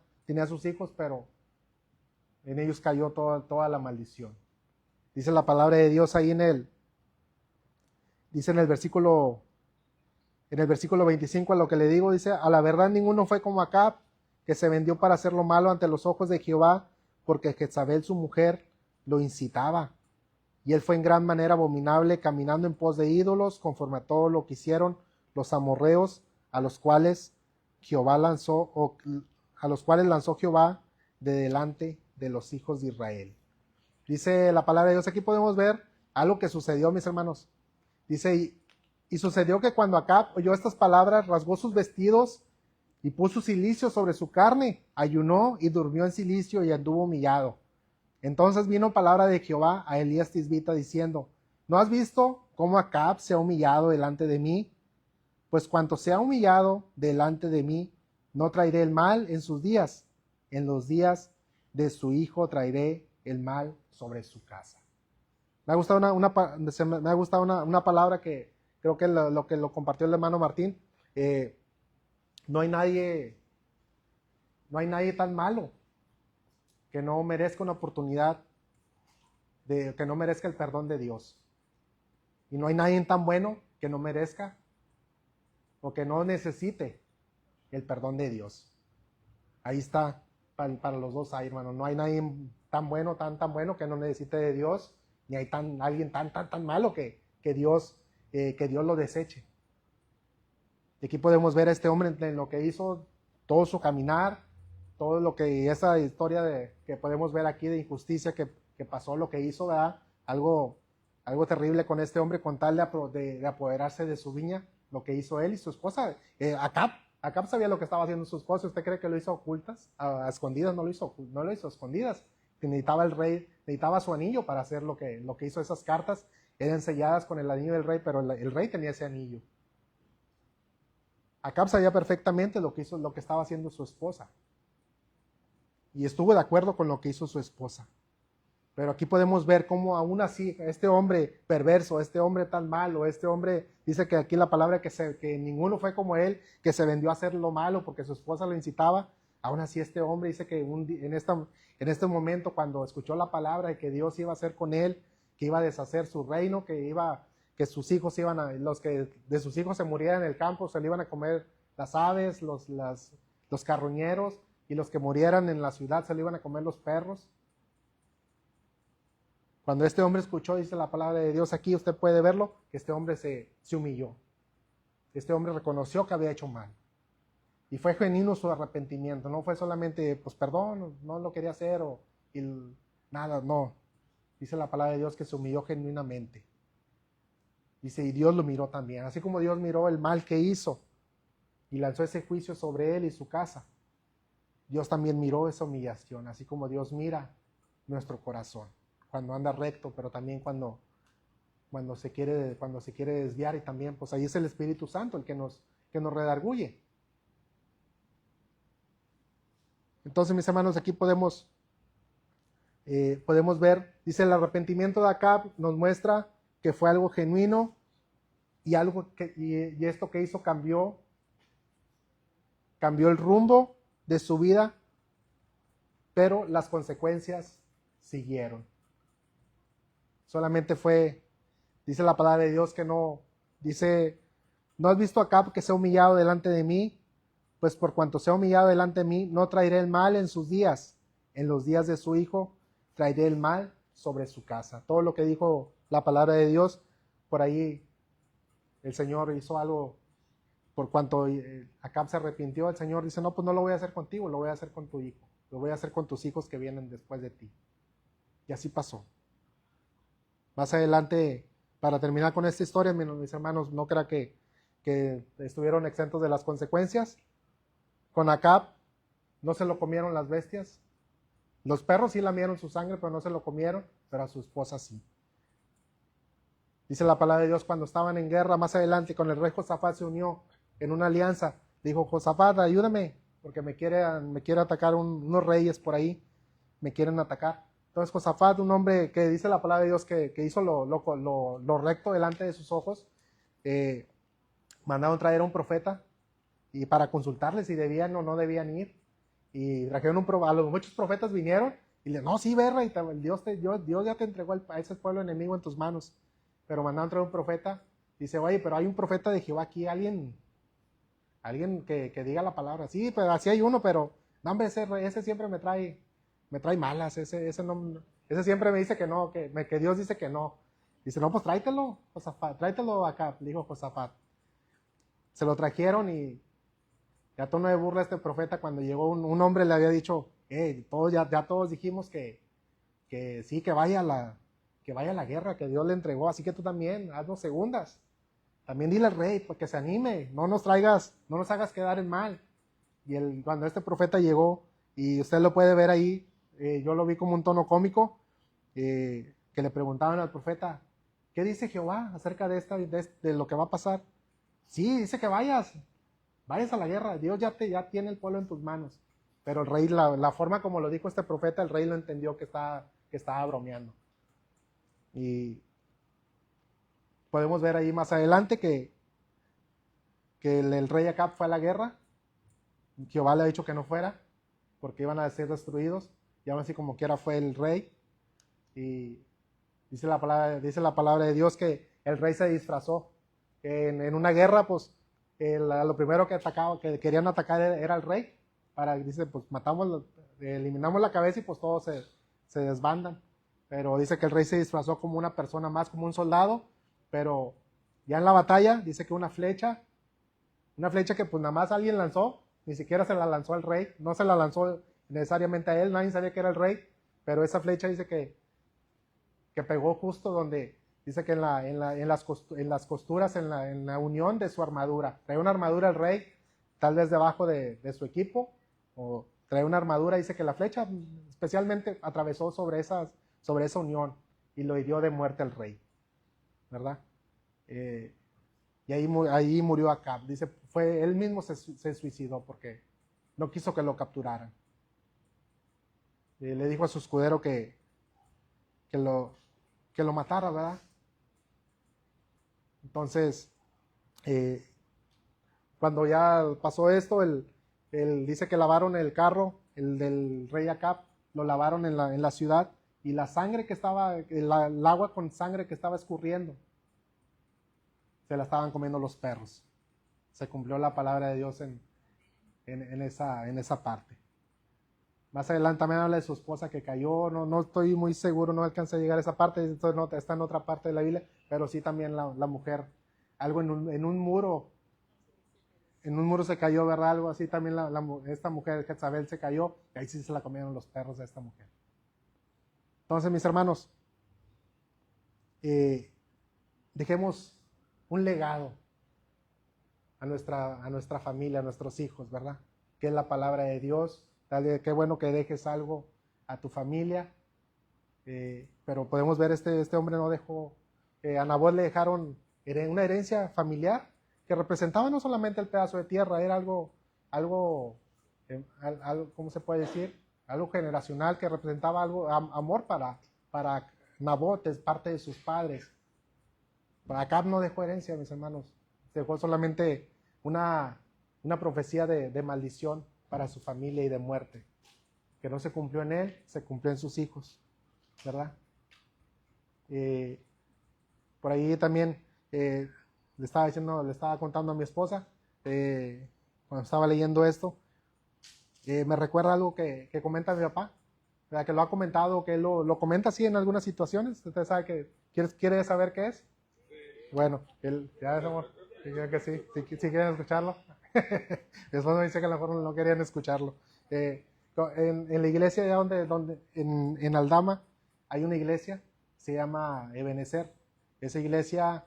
sus hijos, pero en ellos cayó toda la maldición. Dice la palabra de Dios ahí dice en el versículo 25, a lo que le digo, dice, a la verdad ninguno fue como Acab, que se vendió para hacer lo malo ante los ojos de Jehová, porque Jezabel su mujer lo incitaba. Y él fue en gran manera abominable, caminando en pos de ídolos, conforme a todo lo que hicieron los amorreos, a los cuales lanzó Jehová de delante de los hijos de Israel. Dice la palabra de Dios, aquí podemos ver algo que sucedió, mis hermanos. Dice, y sucedió que cuando Acab oyó estas palabras, rasgó sus vestidos y puso cilicio sobre su carne, ayunó y durmió en cilicio y anduvo humillado. Entonces vino palabra de Jehová a Elías Tisbita diciendo, ¿no has visto cómo Acab se ha humillado delante de mí? Pues cuanto se ha humillado delante de mí, no traeré el mal en sus días. En los días de su hijo traeré el mal sobre su casa. Me ha gustado una palabra que creo que lo que lo compartió el hermano Martín. No hay nadie tan malo que no merezca una oportunidad, que no merezca el perdón de Dios. Y no hay nadie tan bueno que no merezca o que no necesite el perdón de Dios. Ahí está, para los dos ahí, hermano. No hay nadie tan bueno que no necesite de Dios, ni hay alguien tan malo que Dios lo deseche. Y aquí podemos ver a este hombre en lo que hizo, todo su caminar, todo lo que, esa historia que podemos ver aquí de injusticia que pasó, lo que hizo, ¿verdad? Algo terrible con este hombre, con tal de apoderarse de su viña, lo que hizo él y su esposa. Acab sabía lo que estaba haciendo su esposa. ¿Usted cree que lo hizo ocultas, a escondidas? No lo hizo a escondidas. Necesitaba el rey, necesitaba su anillo para hacer lo que hizo. Esas cartas eran selladas con el anillo del rey, pero el rey tenía ese anillo. Acab sabía perfectamente lo que estaba haciendo su esposa. Y estuvo de acuerdo con lo que hizo su esposa. Pero aquí podemos ver cómo aún así, este hombre perverso, este hombre tan malo, este hombre, dice que aquí la palabra que ninguno fue como él, que se vendió a hacer lo malo porque su esposa lo incitaba. Aún así este hombre dice que en este momento, cuando escuchó la palabra de que Dios iba a hacer con él, que iba a deshacer su reino, que sus hijos los que de sus hijos se murieran en el campo, se le iban a comer las aves, los carroñeros, y los que murieran en la ciudad se le iban a comer los perros. Cuando este hombre escuchó, dice la palabra de Dios aquí, usted puede verlo, que este hombre se humilló. Este hombre reconoció que había hecho mal. Y fue genuino su arrepentimiento. No fue solamente, pues perdón, no lo quería hacer, nada, no. Dice la palabra de Dios que se humilló genuinamente. Dice, y Dios lo miró también. Así como Dios miró el mal que hizo y lanzó ese juicio sobre él y su casa, Dios también miró esa humillación, así como Dios mira nuestro corazón, cuando anda recto, pero también cuando se quiere desviar, y también, pues ahí es el Espíritu Santo el que nos redarguye. Entonces, mis hermanos, aquí podemos ver, dice, el arrepentimiento de Acab nos muestra que fue algo genuino y esto que hizo cambió el rumbo de su vida, pero las consecuencias siguieron. Solamente dice la palabra de Dios que no has visto a Acab que se ha humillado delante de mí, pues por cuanto se ha humillado delante de mí, no traeré el mal en sus días, en los días de su hijo traeré el mal sobre su casa. Todo lo que dijo la palabra de Dios, por ahí el Señor hizo algo. Por cuanto Acab se arrepintió, el Señor dice, no, pues no lo voy a hacer contigo, lo voy a hacer con tu hijo, lo voy a hacer con tus hijos que vienen después de ti. Y así pasó. Más adelante, para terminar con esta historia, mis hermanos, no crea que estuvieron exentos de las consecuencias. Con Acab no se lo comieron las bestias. Los perros sí lamieron su sangre, pero no se lo comieron, pero a su esposa sí. Dice la palabra de Dios, cuando estaban en guerra, más adelante, con el rey Josafat se unió en una alianza. Dijo, Josafat, ayúdame, porque me quiere atacar unos reyes por ahí, me quieren atacar. Entonces Josafat, un hombre que dice la palabra de Dios que hizo lo recto delante de sus ojos, mandaron traer a un profeta y para consultarle si debían o no debían ir. Y trajeron muchos profetas vinieron y le no, sí, ve, rey, Dios ya te entregó a ese pueblo enemigo en tus manos. Pero mandaron traer un profeta. Dice, oye, pero hay un profeta de Jehová aquí, alguien que diga la palabra. Sí, pero así hay uno, pero no, hombre, ese siempre me trae malas, ese siempre me dice que no, que Dios dice que no. Dice, no, pues tráetelo, Josafat, tráetelo acá, dijo Josafat. Se lo trajeron y a tono de burla este profeta, cuando llegó un hombre le había dicho, ya todos dijimos que sí, que vaya a la guerra, que Dios le entregó, así que tú también, haznos segundas. También dile al rey, pues que se anime, no nos hagas quedar en mal. Y cuando este profeta llegó, y usted lo puede ver ahí, yo lo vi como un tono cómico, que le preguntaban al profeta, ¿qué dice Jehová acerca de lo que va a pasar? Sí, dice que vayas a la guerra, Dios ya tiene el pueblo en tus manos. Pero el rey, la forma como lo dijo este profeta, el rey lo entendió que estaba bromeando. Y podemos ver ahí más adelante que el rey Acab fue a la guerra. Jehová le ha dicho que no fuera, porque iban a ser destruidos. Y aún así como quiera fue el rey. Y dice la palabra de Dios que el rey se disfrazó. En una guerra, pues, lo primero que querían atacar era el rey. Dice, pues eliminamos la cabeza y pues todos se desbandan. Pero dice que el rey se disfrazó como una persona más, como un soldado. Pero ya en la batalla, dice que una flecha que pues nada más alguien lanzó, ni siquiera se la lanzó al rey, no se la lanzó necesariamente a él, nadie sabía que era el rey, pero esa flecha dice que pegó justo donde, dice que en las costuras, en la unión de su armadura. Trae una armadura el rey, tal vez debajo de su equipo, o trae una armadura, dice que la flecha especialmente atravesó sobre esa unión y lo hirió de muerte al rey, ¿verdad? Y ahí murió Acab. Dice, él mismo se suicidó porque no quiso que lo capturaran. Le dijo a su escudero que lo matara, ¿verdad? Entonces, cuando ya pasó esto, dice que lavaron el carro, el del rey Acab, lo lavaron en la ciudad, y la sangre que estaba, el agua con sangre que estaba escurriendo, se la estaban comiendo los perros. Se cumplió la palabra de Dios en esa parte. Más adelante también habla de su esposa que cayó, no estoy muy seguro, no alcancé a llegar a esa parte, está en otra parte de la Biblia, pero sí también la mujer, algo en un muro se cayó, ¿verdad? Algo así también esta mujer, Jezabel, se cayó, y ahí sí se la comieron los perros a esta mujer. Entonces, mis hermanos, dejemos un legado a nuestra familia, a nuestros hijos, ¿verdad? Que es la palabra de Dios. Qué bueno que dejes algo a tu familia. Pero podemos ver, este hombre no dejó, a Nabot le dejaron una herencia familiar que representaba no solamente el pedazo de tierra, era algo, ¿cómo se puede decir? Algo generacional que representaba algo, amor para Nabot, es parte de sus padres. Acab no dejó herencia, mis hermanos. Dejó solamente una profecía de maldición para su familia y de muerte. Que no se cumplió en él, se cumplió en sus hijos, ¿verdad? Por ahí también le estaba contando a mi esposa, cuando estaba leyendo esto, me recuerda algo que comenta mi papá, ¿verdad? Que lo ha comentado, que él lo comenta así en algunas situaciones. Usted sabe que quiere saber qué es. Bueno, ya es amor, que sí, si quieren escucharlo. Después me dice que a lo mejor no querían escucharlo. En la iglesia ya en Aldama hay una iglesia, se llama Ebenezer. Esa iglesia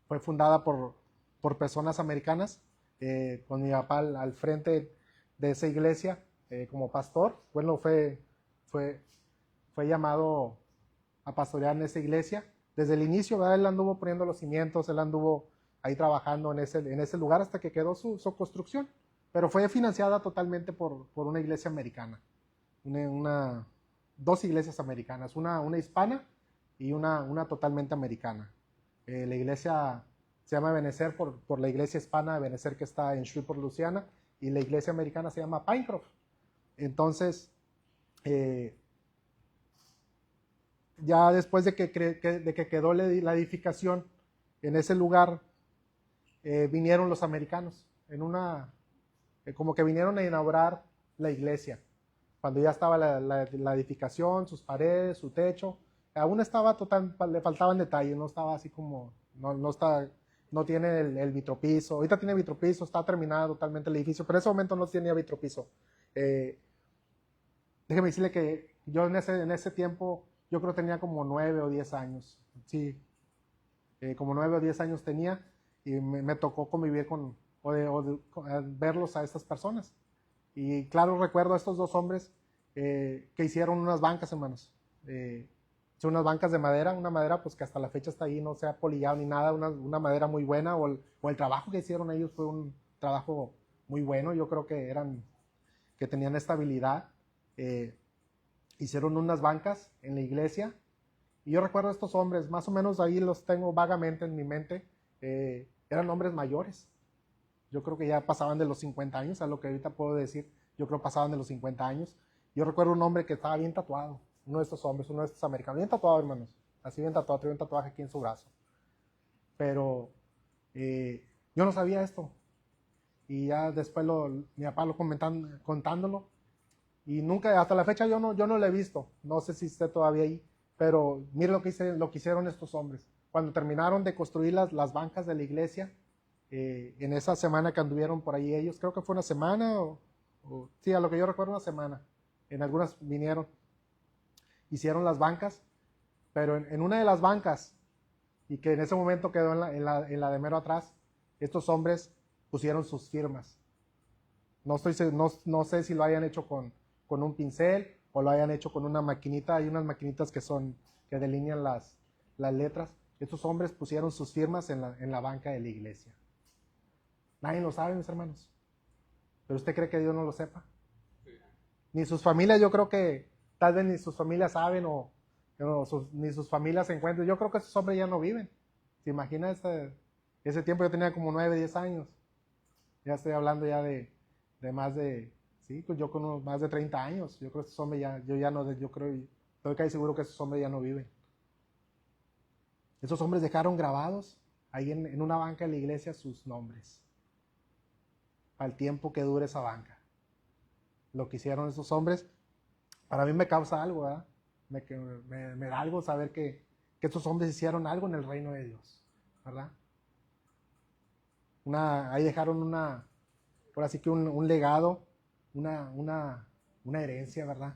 fue fundada por personas americanas, con mi papá al frente de esa iglesia como pastor. Bueno, fue llamado a pastorear en esa iglesia. Desde el inicio, ¿verdad? Él anduvo poniendo los cimientos, él anduvo ahí trabajando en ese lugar hasta que quedó su construcción. Pero fue financiada totalmente por una iglesia americana. Dos iglesias americanas, una hispana y una totalmente americana. La iglesia se llama Ebenezer por la iglesia hispana Ebenezer, que está en Shreveport, Luisiana, y la iglesia americana se llama Pinecroft. Entonces, ya después de que quedó la edificación en ese lugar, vinieron los americanos como que vinieron a inaugurar la iglesia. Cuando ya estaba la edificación, sus paredes, su techo, aún estaba le faltaban detalles, no estaba así como, no tiene el vitropiso. Ahorita tiene vitropiso, está terminado totalmente el edificio, pero en ese momento no tenía vitropiso. Déjeme decirle que yo en ese tiempo, yo creo que tenía como 9 o 10 años, sí, como 9 o 10 años tenía, y me tocó convivir verlos a estas personas. Y claro, recuerdo a estos dos hombres que hicieron unas bancas, hermanos. Son unas bancas de madera, una madera pues que hasta la fecha está ahí, no se ha polillado ni nada, una madera muy buena, o el trabajo que hicieron ellos fue un trabajo muy bueno. Yo creo que tenían estabilidad. Hicieron unas bancas en la iglesia, y yo recuerdo a estos hombres, más o menos ahí los tengo vagamente en mi mente. Eran hombres mayores, yo creo que ya pasaban de los 50 años, a lo que ahorita puedo decir, yo creo que pasaban de los 50 años. Yo recuerdo un hombre que estaba bien tatuado, uno de estos hombres, uno de estos americanos, bien tatuado, hermanos, así bien tatuado, traía un tatuaje aquí en su brazo. Pero yo no sabía esto, y ya después mi papá lo contándolo, y nunca, hasta la fecha yo no lo he visto, no sé si esté todavía ahí, pero mire lo que hicieron estos hombres. Cuando terminaron de construir las bancas de la iglesia, en esa semana que anduvieron por ahí ellos, creo que fue una semana, sí, a lo que yo recuerdo, una semana, en algunas vinieron, hicieron las bancas, pero en una de las bancas, y que en ese momento quedó en la de mero atrás, estos hombres pusieron sus firmas. No sé si lo hayan hecho con un pincel o lo hayan hecho con una maquinita. Hay unas maquinitas que delinean las letras. Estos hombres pusieron sus firmas en la banca de la iglesia. Nadie lo sabe, mis hermanos. ¿Pero usted cree que Dios no lo sepa? Sí. Ni sus familias, yo creo que tal vez ni sus familias saben, ni sus familias se encuentran. Yo creo que esos hombres ya no viven. ¿Se imagina ese tiempo? Yo tenía como 9, 10 años. Ya estoy hablando ya de más de, sí, pues yo con más de 30 años. Yo creo que esos hombres estoy casi seguro que esos hombres ya no viven. Esos hombres dejaron grabados ahí en una banca de la iglesia sus nombres, al tiempo que dure esa banca. Lo que hicieron esos hombres, para mí me causa algo, ¿verdad? Me da algo saber que estos hombres hicieron algo en el reino de Dios, ¿verdad? Ahí dejaron por así que un legado, una herencia, ¿verdad?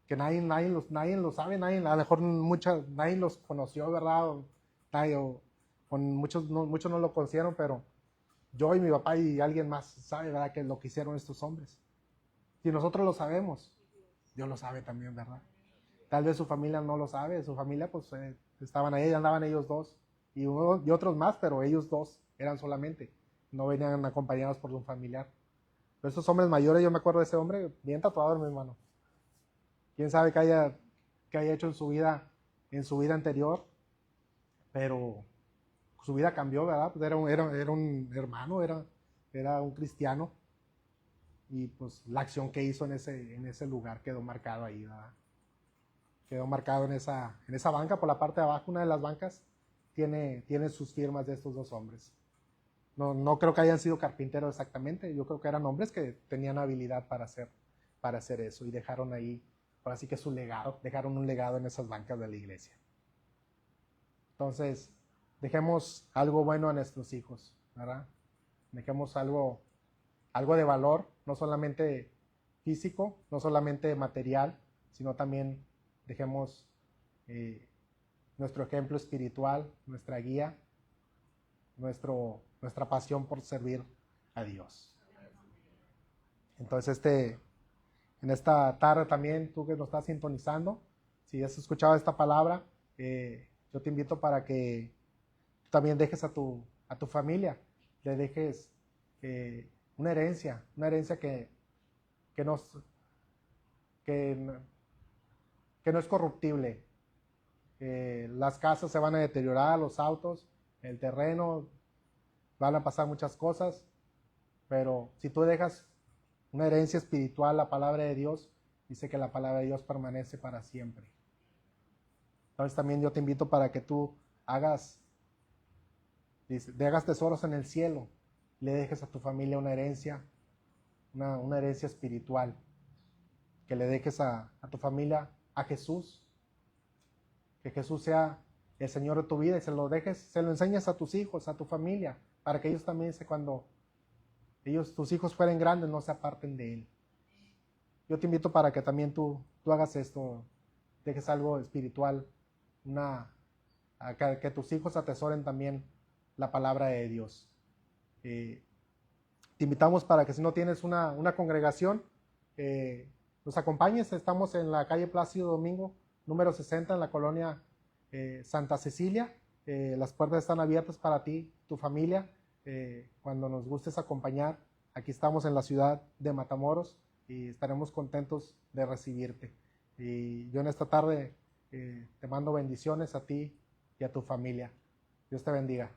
Que nadie lo sabe, a lo mejor nadie los conoció, ¿verdad? Muchos no lo conocieron, pero yo y mi papá y alguien más sabe, ¿verdad?, que lo que hicieron estos hombres. Si nosotros lo sabemos, Dios lo sabe también, ¿verdad? Tal vez su familia no lo sabe, su familia pues estaban ahí, andaban ellos dos, y otros más, pero ellos dos eran solamente, no venían acompañados por un familiar. Pero esos hombres mayores, yo me acuerdo de ese hombre bien tatuado, mi hermano. Quién sabe qué haya hecho en su vida anterior, pero su vida cambió, ¿verdad? Pues era un hermano, era un cristiano, y pues la acción que hizo en ese lugar quedó marcado ahí, ¿verdad? Quedó marcado en esa banca. Por la parte de abajo, una de las bancas tiene sus firmas de estos dos hombres. No creo que hayan sido carpinteros exactamente, yo creo que eran hombres que tenían habilidad para hacer eso, y dejaron ahí, por así que su legado, dejaron un legado en esas bancas de la iglesia. Entonces, dejemos algo bueno a nuestros hijos, ¿verdad? Dejemos algo de valor, no solamente físico, no solamente material, sino también dejemos nuestro ejemplo espiritual, nuestra guía, nuestra pasión por servir a Dios. Entonces, en esta tarde también, tú que nos estás sintonizando, si has escuchado esta palabra, yo te invito para que tú también dejes a tu familia, le dejes una herencia que no es corruptible. Las casas se van a deteriorar, los autos, el terreno, van a pasar muchas cosas, pero si tú dejas una herencia espiritual, la palabra de Dios, dice que la palabra de Dios permanece para siempre. Entonces también yo te invito para que tú hagas tesoros en el cielo, le dejes a tu familia una herencia, una herencia espiritual, que le dejes a tu familia a Jesús, que Jesús sea el Señor de tu vida, y se lo enseñes a tus hijos, a tu familia, para que ellos también, cuando tus hijos fueren grandes, no se aparten de Él. Yo te invito para que también tú hagas esto, dejes algo espiritual, que tus hijos atesoren también la palabra de Dios. Te invitamos para que si no tienes una congregación, nos acompañes. Estamos en la calle Plácido Domingo, número 60, en la colonia Santa Cecilia. Las puertas están abiertas para ti, tu familia. Cuando nos gustes acompañar, aquí estamos en la ciudad de Matamoros y estaremos contentos de recibirte. Y yo en esta tarde te mando bendiciones a ti y a tu familia. Dios te bendiga.